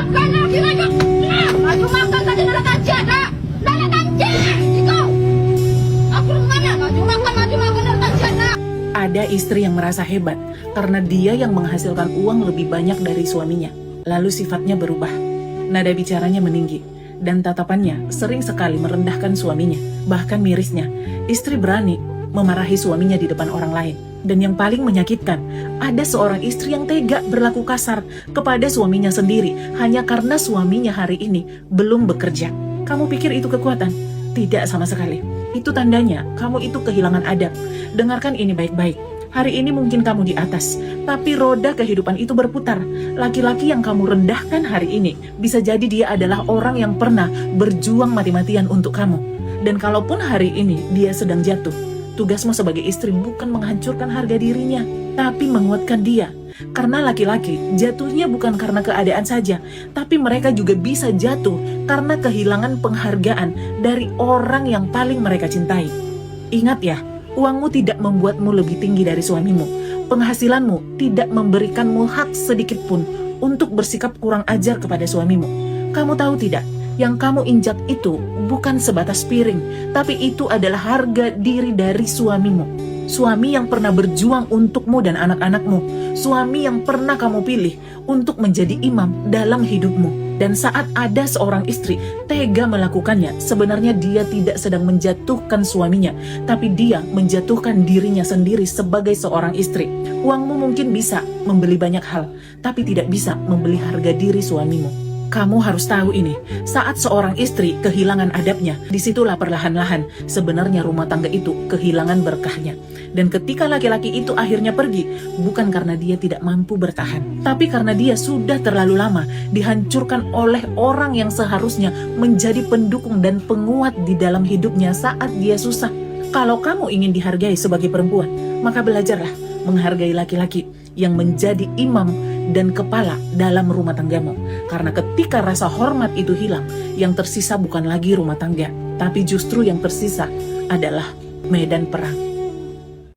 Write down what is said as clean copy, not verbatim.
makan lagi maju. Maju makan tadi nak kaji ada. Nak kaji. Iko. Aku mana maju makan nak kaji ada. Ada istri yang merasa hebat karena dia yang menghasilkan uang lebih banyak dari suaminya. Lalu sifatnya berubah. Nada bicaranya meninggi dan tatapannya sering sekali merendahkan suaminya. Bahkan mirisnya, istri berani memarahi suaminya di depan orang lain. Dan yang paling menyakitkan, ada seorang istri yang tega berlaku kasar kepada suaminya sendiri hanya karena suaminya hari ini belum bekerja. Kamu pikir itu kekuatan? Tidak sama sekali. Itu tandanya kamu itu kehilangan adab. Dengarkan ini baik-baik. Hari ini mungkin kamu di atas, tapi roda kehidupan itu berputar. Laki-laki yang kamu rendahkan hari ini, bisa jadi dia adalah orang yang pernah berjuang mati-matian untuk kamu. Dan kalaupun hari ini dia sedang jatuh, tugasmu sebagai istri bukan menghancurkan harga dirinya, tapi menguatkan dia. Karena laki-laki jatuhnya bukan karena keadaan saja, tapi mereka juga bisa jatuh karena kehilangan penghargaan dari orang yang paling mereka cintai. Ingat ya, uangmu tidak membuatmu lebih tinggi dari suamimu. Penghasilanmu tidak memberikanmu hak sedikit pun untuk bersikap kurang ajar kepada suamimu. Kamu tahu tidak? Yang kamu injak itu bukan sebatas piring, tapi itu adalah harga diri dari suamimu. Suami yang pernah berjuang untukmu dan anak-anakmu. Suami yang pernah kamu pilih untuk menjadi imam dalam hidupmu. Dan saat ada seorang istri tega melakukannya, sebenarnya dia tidak sedang menjatuhkan suaminya, tapi dia menjatuhkan dirinya sendiri sebagai seorang istri. Uangmu mungkin bisa membeli banyak hal, tapi tidak bisa membeli harga diri suamimu. Kamu harus tahu ini, saat seorang istri kehilangan adabnya, disitulah perlahan-lahan sebenarnya rumah tangga itu kehilangan berkahnya. Dan ketika laki-laki itu akhirnya pergi, bukan karena dia tidak mampu bertahan, tapi karena dia sudah terlalu lama dihancurkan oleh orang yang seharusnya menjadi pendukung dan penguat di dalam hidupnya saat dia susah. Kalau kamu ingin dihargai sebagai perempuan, maka belajarlah menghargai laki-laki yang menjadi imam dan kepala dalam rumah tanggamu. Karena ketika rasa hormat itu hilang, yang tersisa bukan lagi rumah tangga, tapi justru yang tersisa adalah medan perang.